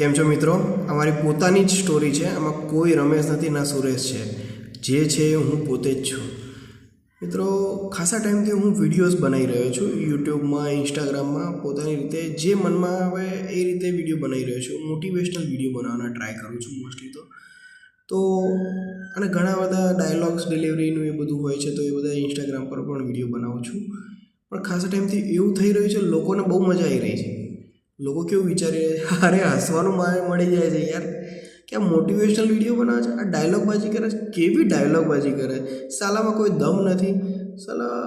કેમ છો મિત્રો? અમારી પોતાની જ સ્ટોરી છે, આમાં કોઈ રમેશ નથી ના સુરેશ છે, જે છે હું પોતે જ છું. મિત્રો, ખાસા ટાઈમથી હું વિડીયોઝ બનાવી રહ્યો છું યુટ્યુબમાં, ઇન્સ્ટાગ્રામમાં. પોતાની રીતે જે મનમાં આવે એ રીતે વિડીયો બનાવી રહ્યો છું. મોટિવેશનલ વિડીયો બનાવવાના ટ્રાય કરું છું મોસ્ટલી તો અને ઘણા બધા ડાયલોગ્સ ડિલિવરીનું એ બધું હોય છે, તો એ બધા ઇન્સ્ટાગ્રામ પર પણ વિડીયો બનાવું છું. પણ ખાસા ટાઈમથી એવું થઈ રહ્યું છે, લોકોને બહુ મજા આવી રહી છે. લોકો કેવું વિચારી રહ્યા છે, અરે હસવાનું મળી જાય છે યાર, કે આ મોટિવેશનલ વિડીયો બનાવે છે, આ ડાયલોગબાજી કરે છે. કેવી ડાયલોગબાજી કરે? સાલામાં કોઈ દમ નથી, સાલા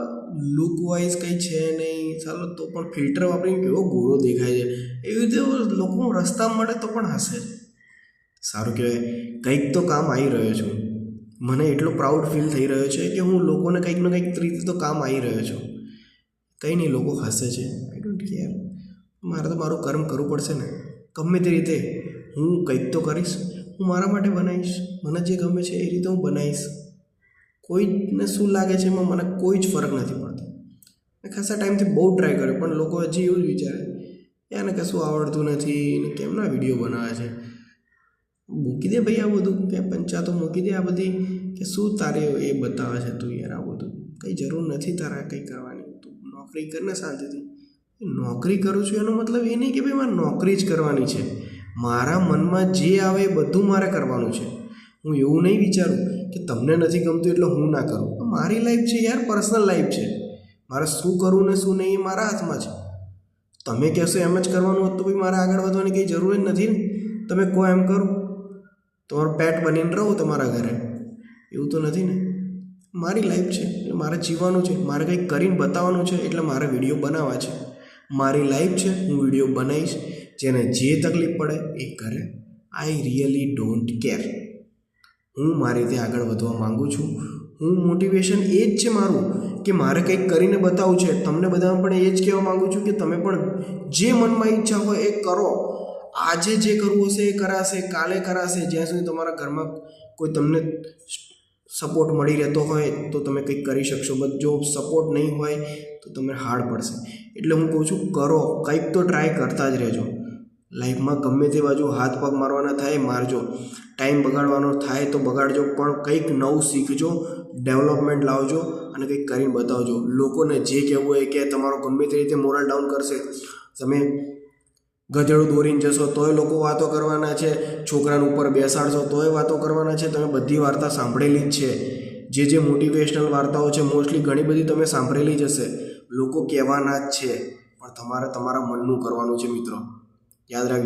લુક વાઇઝ કંઈ છે નહીં, સાલો તો પણ ફિલ્ટર વાપરીને કેવો ગોરો દેખાય છે. એવી રીતે લોકો રસ્તા મળે તો પણ હસે. સારું કહેવાય, કંઈક તો કામ આવી રહ્યો છું. મને એટલો પ્રાઉડ ફીલ થઈ રહ્યો છે કે હું લોકોને કંઈક ને કંઈક રીતે તો કામ આવી રહ્યો છું. કંઈ નહીં, લોકો હસે છે, આઈ ડોન્ટ કેર. મારે તો મારું કર્મ કરવું પડશે ને. ગમે તે રીતે હું કંઈક તો કરીશ, હું મારા માટે બનાવીશ. મને જે ગમે છે એ રીતે હું બનાવીશ. કોઈને શું લાગે છે એમાં મને કોઈ જ ફરક નથી પડતો. મેં ખાસા ટાઈમથી બહુ ટ્રાય કર્યો, પણ લોકો હજી એવું જ વિચારે, એને કશું આવડતું નથી ને કેમના વિડીયો બનાવે છે. મૂકી દે ભાઈ આ બધું, કે પંચાયતો મૂકી દે આ બધી, કે શું તારે એ બતાવે છે તું યાર? આ બધું કંઈ જરૂર નથી તારે કંઈ કરવાની. તું નોકરી કર ને શાંતિથી. નોકરી કરું છું એનો મતલબ એ નહીં કે ભાઈ મારે નોકરી જ કરવાની છે. મારા મનમાં જે આવે એ બધું મારે કરવાનું છે. હું એવું નહીં વિચારું કે તમને નથી ગમતું એટલે હું ના કરું. મારી લાઈફ છે યાર, પર્સનલ લાઈફ છે. મારે શું કરવું ને શું નહીં એ મારા હાથમાં છે. તમે કહેશો એમ જ કરવાનું હોત તો ભાઈ મારે આગળ વધવાની કંઈ જરૂર જ નથી ને. તમે કહો એમ કરું, તમારું પેટ બનીને રહો તમારા ઘરે, એવું તો નથી ને. મારી લાઈફ છે એટલે મારે જીવવાનું છે, મારે કંઈક કરીને બતાવવાનું છે, એટલે મારે વિડીયો બનાવવા છે. મારી લાઈફ છે, હું વિડીયો બનાવીશ. જેને જે તકલીફ પડે એ કરે. I really don't care. હું મારી રીતે આગળ વધવા માગું છું. હું મોટિવેશન એ જ છે મારું, કે મારે કંઈક કરીને બતાવવું છે. તમને બધાને પણ એ જ કહેવા માગું છું કે તમે પણ જે મનમાં ઈચ્છા હોય એ કરો. આજે જે કરવું હશે એ કરાશે, કાલે કરાશે. જ્યાં સુધી તમારા ઘરમાં કોઈ તમને સપોર્ટ મળી રહેતો હોય તો તમે કંઈક કરી શકશો. બટ જો સપોર્ટ નહીં હોય તો તમને હાર્ડ પડશે. એટલે હું કહું છું, કરો, કંઈક તો ટ્રાય કરતા જ રહેજો. લાઈફમાં ગમે તે બાજુ હાથ પગ મારવાના થાય મારજો, ટાઈમ બગાડવાનો થાય તો બગાડજો, પણ કંઈક નવું શીખજો, ડેવલપમેન્ટ લાવજો અને કંઈક કરીને બતાવજો. લોકોને જે કહેવું એ કે તમારો ગમે તે રીતે મોરલ ડાઉન કરશે. તમે ગધેડું દોરીને જશો તોય લોકો વાતો કરવાના છે, છોકરાને ઉપર બેસાડશો તોય વાતો કરવાના છે. તમે બધી વાર્તા સાંભળેલી જ છે. જે મોટિવેશનલ વાર્તાઓ છે મોસ્ટલી ઘણી બધી તમે સાંભળેલી જ હશે. લોકો કહેવાના જ છે, પણ તમારે તમારા મનનું કરવાનું છે મિત્રો, યાદ રાખજો.